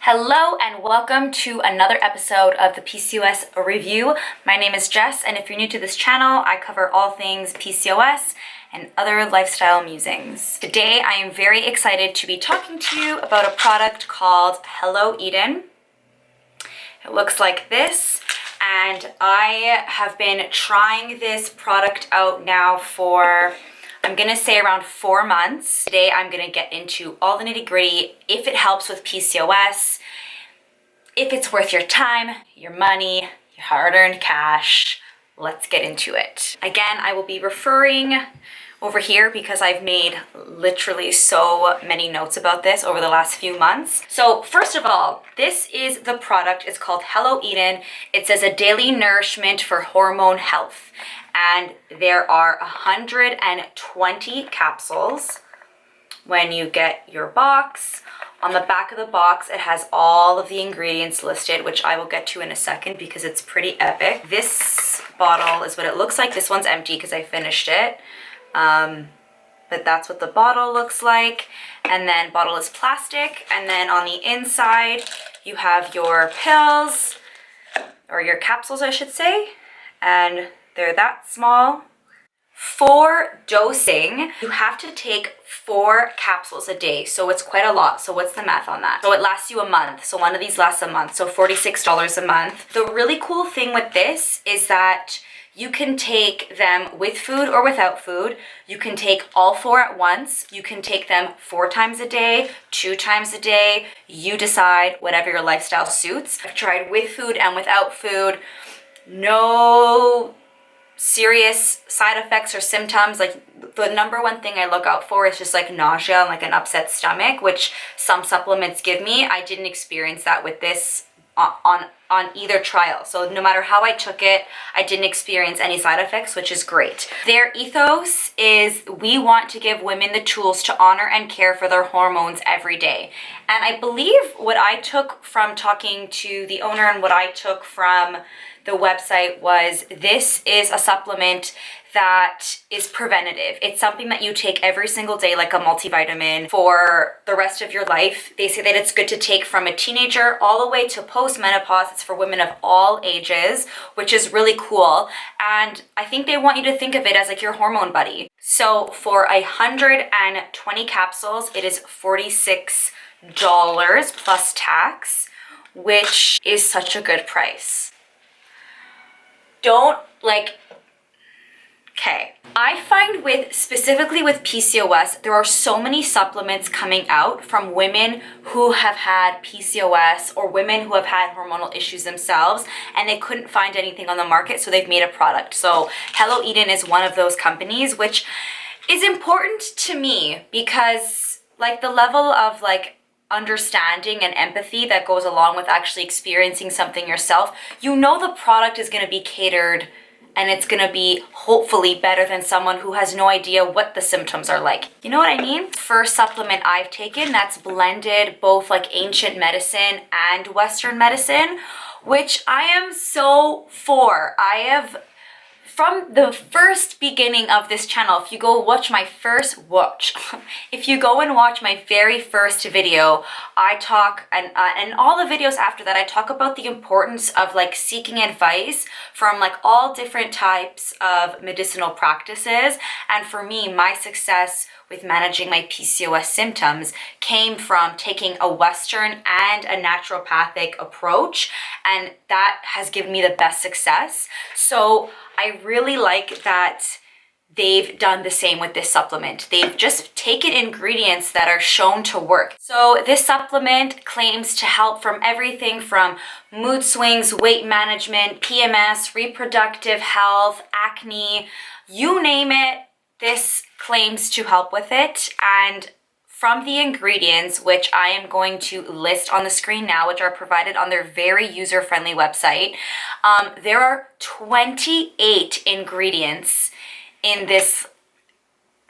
Hello and welcome to another episode of the PCOS review. My name is Jess, and if you're new to this channel, I cover all things PCOS and other lifestyle musings. Today, I am very excited to be talking to you about a product called Hello Eden. It looks like this, and I have been trying this product out now for I'm gonna say around 4 months. Today I'm gonna get into all the nitty-gritty, if it helps with PCOS, if it's worth your time, your money, your hard-earned cash. Let's get into it. Again, I will be referring over here because I've made literally so many notes about this over the last few months. So first of all, this is the product. It's called Hello Eden. It says a daily nourishment for hormone health. And there are 120 capsules when you get your box. On the back of the box, it has all of the ingredients listed, which I will get to in a second because it's pretty epic. This bottle is what it looks like. This one's empty because I finished it. But that's what the bottle looks like. And then bottle is plastic. And then on the inside, you have your pills, or your capsules, I should say. And they're that small. For dosing, you have to take 4 capsules a day. So it's quite a lot. So what's the math on that? So it lasts you a month. So one of these lasts a month. So $46 a month. The really cool thing with this is that you can take them with food or without food. You can take all 4 at once. You can take them 4 times a day, 2 times a day. You decide, whatever your lifestyle suits. I've tried with food and without food. No serious side effects or symptoms. Like, the number one thing I look out for is just like nausea and like an upset stomach, which some supplements give me. I didn't experience that with this on either trial. So no matter how I took it, I didn't experience any side effects, which is great. Their ethos is we want to give women the tools to honor and care for their hormones every day. And I believe what I took from talking to the owner and what I took from the website was this is a supplement that is preventative. It's something that you take every single day, like a multivitamin, for the rest of your life. They say that it's good to take from a teenager all the way to post-menopause. It's for women of all ages, which is really cool. And I think they want you to think of it as like your hormone buddy. So for 120 capsules, it is $46 plus tax, which is such a good price. Okay. I find specifically with PCOS, there are so many supplements coming out from women who have had PCOS or women who have had hormonal issues themselves, and they couldn't find anything on the market, so they've made a product. So Hello Eden is one of those companies, which is important to me because like the level of like understanding and empathy that goes along with actually experiencing something yourself, you know the product is going to be catered and it's going to be hopefully better than someone who has no idea what the symptoms are like. You know what I mean? First supplement I've taken that's blended both like ancient medicine and Western medicine, which I am so for. From the first beginning of this channel, if you go and watch my very first video, I talk, and all the videos after that, I talk about the importance of like seeking advice from like all different types of medicinal practices. And for me, my success with managing my PCOS symptoms came from taking a Western and a naturopathic approach, and that has given me the best success. So I really like that they've done the same with this supplement. They've just taken ingredients that are shown to work. So this supplement claims to help from everything from mood swings, weight management, PMS, reproductive health, acne, you name it. This claims to help with it. And from the ingredients, which I am going to list on the screen now, which are provided on their very user-friendly website, there are 28 ingredients in this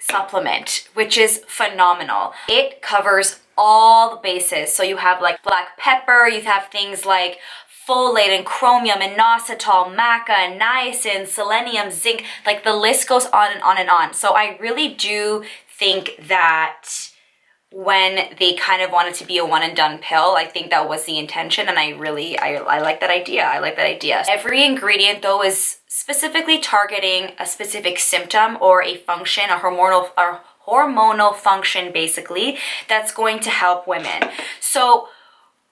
supplement, which is phenomenal. It covers all the bases. So you have like black pepper, you have things like folate and chromium, Inositol, maca, niacin, selenium, zinc, like the list goes on and on and on. So I really do think that when they kind of wanted to be a one and done pill. I think that was the intention, and I like that idea. I like that idea. Every ingredient though is specifically targeting a specific symptom or a function, a hormonal function basically, that's going to help women. So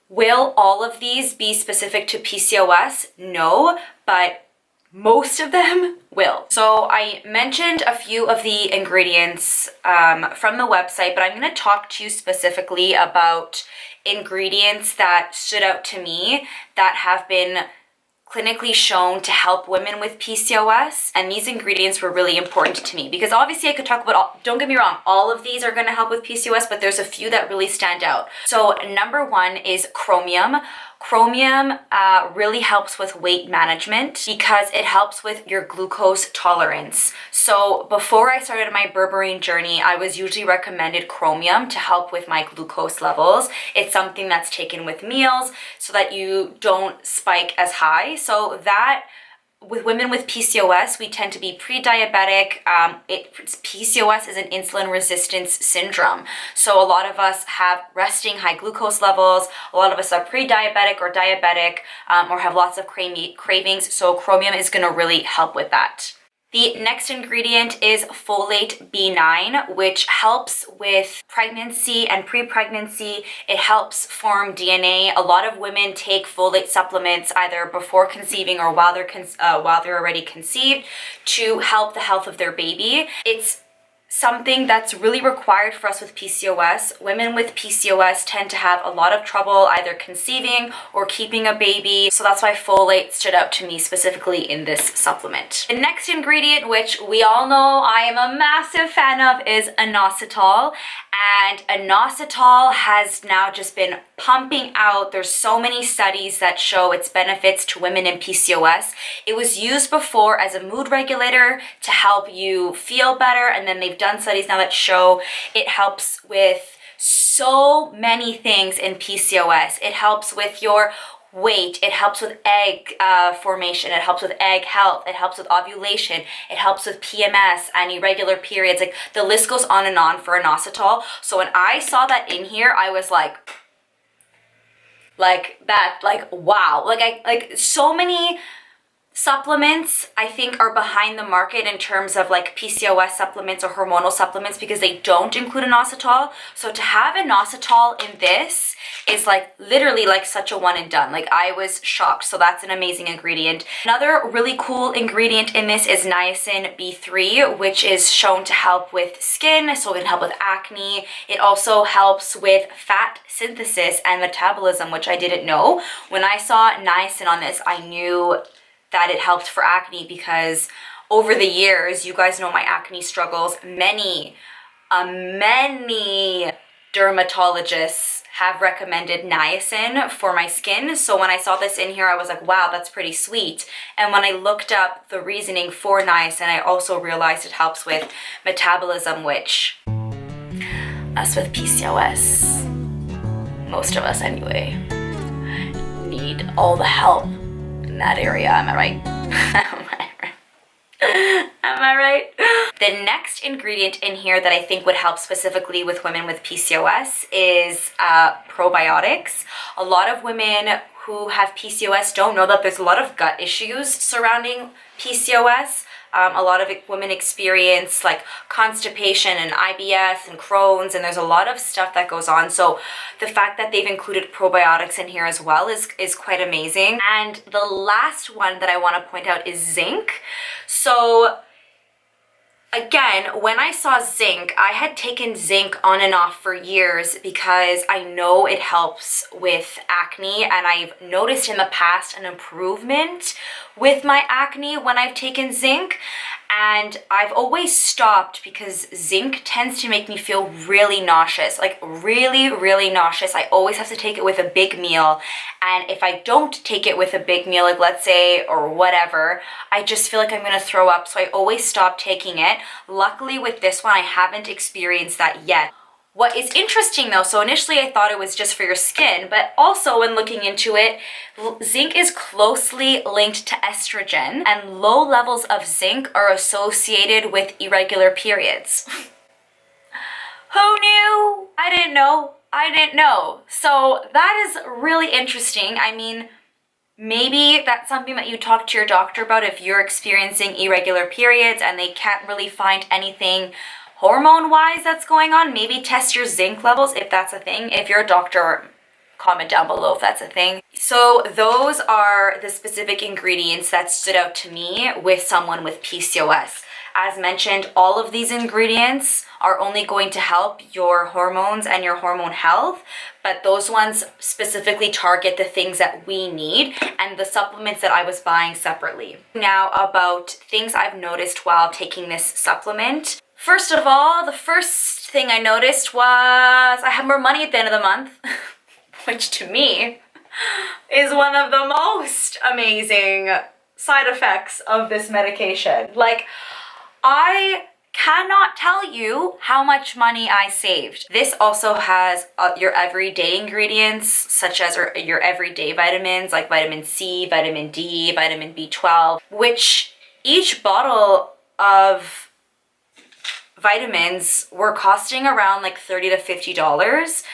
will all of these be specific to PCOS? No, but most of them will. So I mentioned a few of the ingredients from the website, but I'm going to talk to you specifically about ingredients that stood out to me that have been clinically shown to help women with PCOS. And these ingredients were really important to me because obviously I could talk about don't get me wrong, all of these are going to help with PCOS, but there's a few that really stand out. So number one is chromium. Chromium really helps with weight management because it helps with your glucose tolerance. So before I started my berberine journey, I was usually recommended chromium to help with my glucose levels. It's something that's taken with meals so that you don't spike as high. So that with women with PCOS, we tend to be pre-diabetic. PCOS is an insulin resistance syndrome. So a lot of us have resting high glucose levels. A lot of us are pre-diabetic or diabetic or have lots of cravings. So chromium is going to really help with that. The next ingredient is folate B9, which helps with pregnancy and pre-pregnancy. It helps form DNA. A lot of women take folate supplements either before conceiving or while they're already conceived to help the health of their baby. It's something that's really required for us with PCOS. Women with PCOS tend to have a lot of trouble either conceiving or keeping a baby. So that's why folate stood out to me specifically in this supplement. The next ingredient, which we all know I am a massive fan of, is inositol. And inositol has now just been pumping out. There's so many studies that show its benefits to women in PCOS. It was used before as a mood regulator to help you feel better, and then they've done studies now that show it helps with so many things in PCOS. It helps with your weight, it helps with egg formation, it helps with egg health, it helps with ovulation, it helps with PMS and irregular periods. Like the list goes on and on for inositol. So when I saw that in here, I was like wow. Like so many supplements I think are behind the market in terms of like PCOS supplements or hormonal supplements because they don't include inositol. So to have inositol in this is like literally like such a one and done. Like I was shocked. So that's an amazing ingredient. Another really cool ingredient in this is niacin B3, which is shown to help with skin. So it can help with acne. It also helps with fat synthesis and metabolism, which I didn't know. When I saw niacin on this, I knew that it helped for acne because over the years, you guys know my acne struggles. Many dermatologists have recommended niacin for my skin. So when I saw this in here, I was like, wow, that's pretty sweet. And when I looked up the reasoning for niacin, I also realized it helps with metabolism, which us with PCOS, most of us anyway, need all the help in that area. Am I right? Am I right? The next ingredient in here that I think would help specifically with women with PCOS is probiotics. A lot of women who have PCOS don't know that there's a lot of gut issues surrounding PCOS. A lot of women experience like constipation and IBS and Crohn's, and there's a lot of stuff that goes on. So the fact that they've included probiotics in here as well is quite amazing. And the last one that I want to point out is zinc. So again, when I saw zinc, I had taken zinc on and off for years because I know it helps with acne, and I've noticed in the past an improvement with my acne when I've taken zinc. And I've always stopped because zinc tends to make me feel really nauseous, like really, really nauseous. I always have to take it with a big meal. And if I don't take it with a big meal, like let's say, or whatever, I just feel like I'm gonna throw up. So I always stop taking it. Luckily with this one, I haven't experienced that yet. What is interesting though, so initially I thought it was just for your skin, but also when looking into it, zinc is closely linked to estrogen, and low levels of zinc are associated with irregular periods. Who knew? I didn't know. I didn't know. So that is really interesting. I mean, maybe that's something that you talk to your doctor about if you're experiencing irregular periods and they can't really find anything hormone-wise that's going on. Maybe test your zinc levels if that's a thing. If you're a doctor, comment down below if that's a thing. So those are the specific ingredients that stood out to me with someone with PCOS. As mentioned, all of these ingredients are only going to help your hormones and your hormone health, but those ones specifically target the things that we need and the supplements that I was buying separately. Now about things I've noticed while taking this supplement. First of all, the first thing I noticed was I had more money at the end of the month, which to me is one of the most amazing side effects of this medication. Like, I cannot tell you how much money I saved. This also has your everyday ingredients, such as your everyday vitamins like vitamin C, vitamin D, vitamin B12, which each bottle of vitamins were costing around like $30 to $50.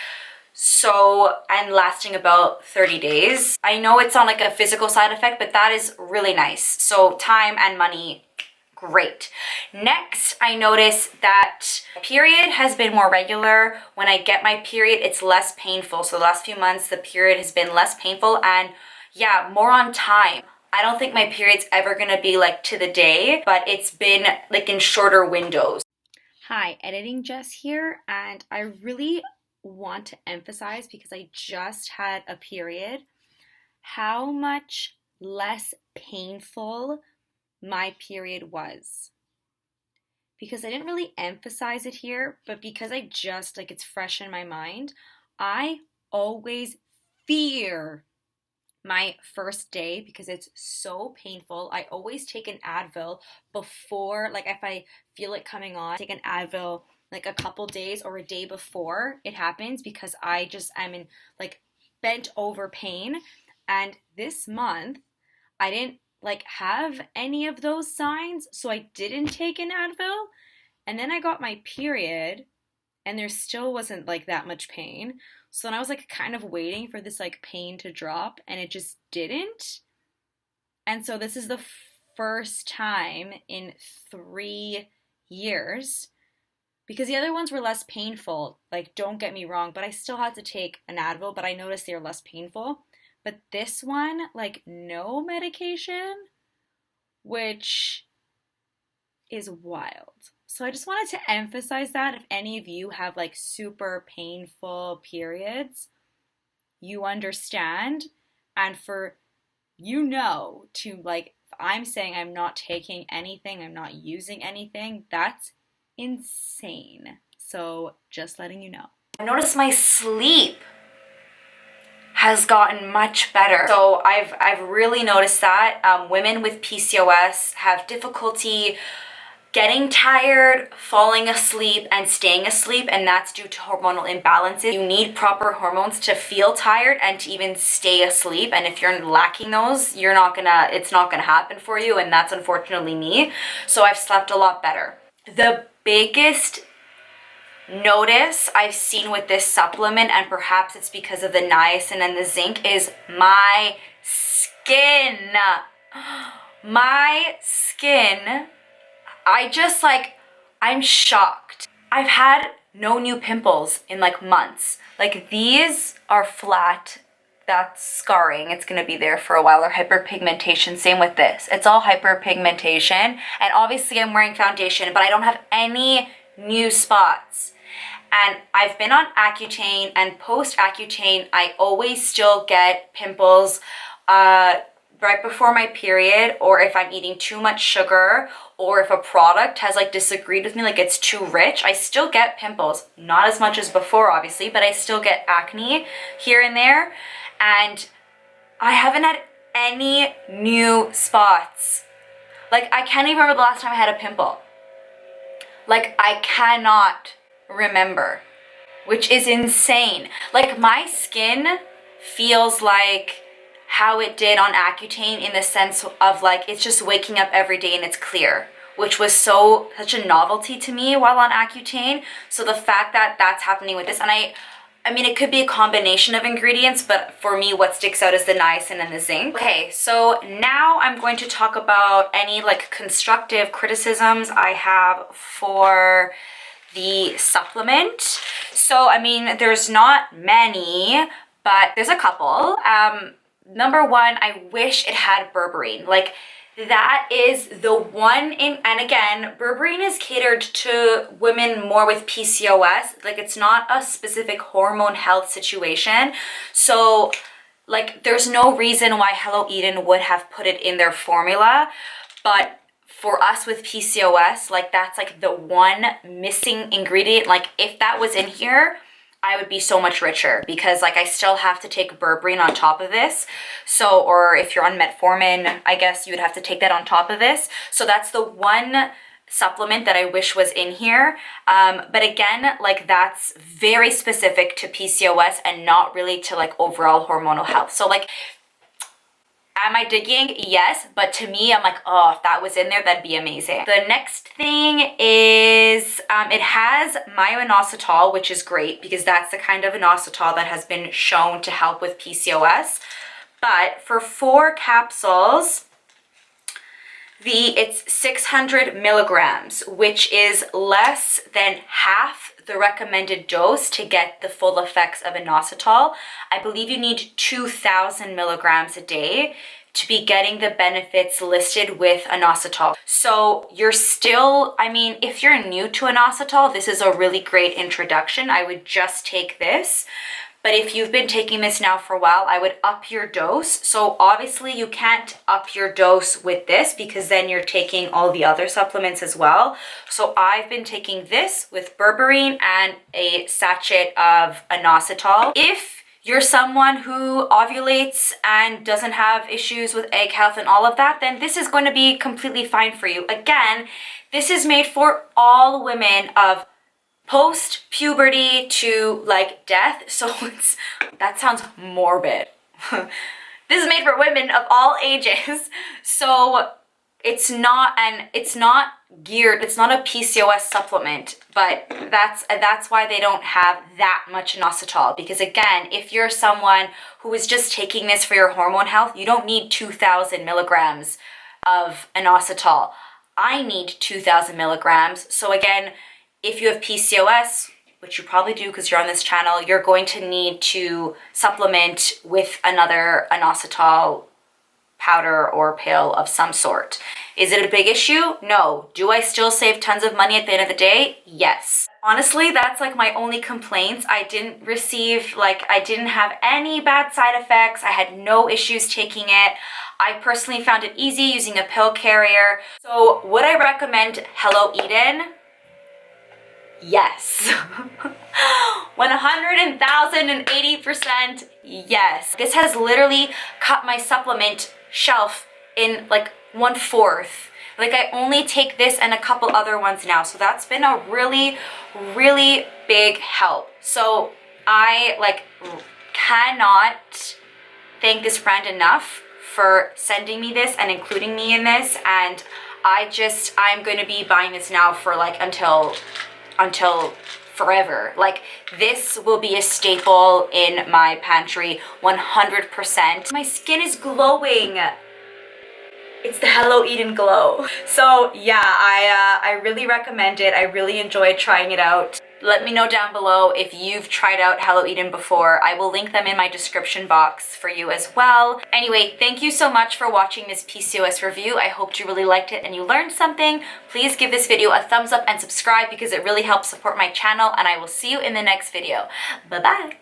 So, and lasting about 30 days. I know it's on like a physical side effect, but that is really nice. So time and money, great. Next, I noticed that period has been more regular. When I get my period, it's less painful. So the last few months, the period has been less painful and yeah, more on time. I don't think my period's ever gonna be like to the day, but it's been like in shorter windows. Hi, Editing Jess here, and I really want to emphasize, because I just had a period, how much less painful my period was. Because I didn't really emphasize it here, but because I just, like, it's fresh in my mind, I always fear my first day because it's so painful. I always take an Advil before, like if I feel it coming on, take an Advil like a couple days or a day before it happens, because I'm in like bent over pain. And this month I didn't like have any of those signs, so I didn't take an Advil. And then I got my period and there still wasn't like that much pain. So then I was like kind of waiting for this like pain to drop, and it just didn't. And so this is the first time in 3 years, because the other ones were less painful, like don't get me wrong, but I still had to take an Advil, but I noticed they were less painful. But this one, like no medication, which is wild. So I just wanted to emphasize that if any of you have like super painful periods, you understand. And for to like, if I'm saying I'm not taking anything, I'm not using anything, that's insane. So just letting you know. I noticed my sleep has gotten much better. So I've really noticed that women with PCOS have difficulty getting tired, falling asleep, and staying asleep, and that's due to hormonal imbalances. You need proper hormones to feel tired and to even stay asleep, and if you're lacking those, it's not gonna happen for you, and that's unfortunately me. So I've slept a lot better. The biggest notice I've seen with this supplement, and perhaps it's because of the niacin and the zinc, is my skin. My skin, I'm shocked. I've had no new pimples in like months. Like these are flat. That's scarring. It's gonna be there for a while, or hyperpigmentation. Same with this. It's all hyperpigmentation. And obviously I'm wearing foundation, but I don't have any new spots. And I've been on Accutane, and post Accutane, I always still get pimples right before my period, or if I'm eating too much sugar, or if a product has like disagreed with me, like it's too rich, I still get pimples. Not as much as before, obviously, but I still get acne here and there. And I haven't had any new spots. Like I can't even remember the last time I had a pimple. Like I cannot remember, which is insane. Like my skin feels like how it did on Accutane, in the sense of like it's just waking up every day and it's clear. which was such a novelty to me while on Accutane. So the fact that that's happening with this, and I mean, it could be a combination of ingredients, but for me, what sticks out is the niacin and the zinc. Okay, so now I'm going to talk about any like constructive criticisms I have for the supplement. So, I mean, there's not many, but there's a couple. Number one, I wish it had berberine. Like, that is the one and again, berberine is catered to women more with PCOS. Like, it's not a specific hormone health situation. So, like, there's no reason why Hello Eden would have put it in their formula. But for us with PCOS, like, that's like the one missing ingredient. Like, if that was in here, I would be so much richer because like I still have to take berberine on top of this. So, or if you're on metformin, I guess you would have to take that on top of this. So that's the one supplement that I wish was in here. But again, like that's very specific to PCOS and not really to like overall hormonal health. So like, am I digging? Yes, but to me, I'm like, oh, if that was in there, that'd be amazing. The next thing is it has inositol, which is great because that's the kind of inositol that has been shown to help with PCOS. But for 4 capsules, it's 600 milligrams, which is less than half the recommended dose to get the full effects of inositol. I believe you need 2,000 milligrams a day to be getting the benefits listed with inositol. So you're still, I mean, if you're new to inositol, this is a really great introduction. I would just take this. But if you've been taking this now for a while, I would up your dose. So obviously you can't up your dose with this because then you're taking all the other supplements as well. So I've been taking this with berberine and a sachet of inositol. If you're someone who ovulates and doesn't have issues with egg health and all of that, then this is going to be completely fine for you. Again, this is made for all women of post-puberty to like death. So that sounds morbid. This is made for women of all ages. So it's not geared, it's not a PCOS supplement, but that's why they don't have that much inositol. Because again, if you're someone who is just taking this for your hormone health, you don't need 2,000 milligrams of inositol. I need 2,000 milligrams. So again, if you have PCOS, which you probably do because you're on this channel, you're going to need to supplement with another inositol powder or pill of some sort. Is it a big issue? No. Do I still save tons of money at the end of the day? Yes. Honestly, that's like my only complaints. I didn't have any bad side effects. I had no issues taking it. I personally found it easy using a pill carrier. So would I recommend Hello Eden? Yes. 100,080% yes. This has literally cut my supplement shelf in like 1/4. Like I only take this and a couple other ones now. So that's been a really, really big help. So I like cannot thank this brand enough for sending me this and including me in this. And I'm going to be buying this now for like until forever. Like this will be a staple in my pantry 100%. My skin is glowing. It's the Hello Eden glow. So yeah, I really recommend it. I really enjoyed trying it out. Let me know down below if you've tried out Hello Eden before. I will link them in my description box for you as well. Anyway, thank you so much for watching this PCOS review. I hope you really liked it and you learned something. Please give this video a thumbs up and subscribe because it really helps support my channel, and I will see you in the next video. Bye-bye.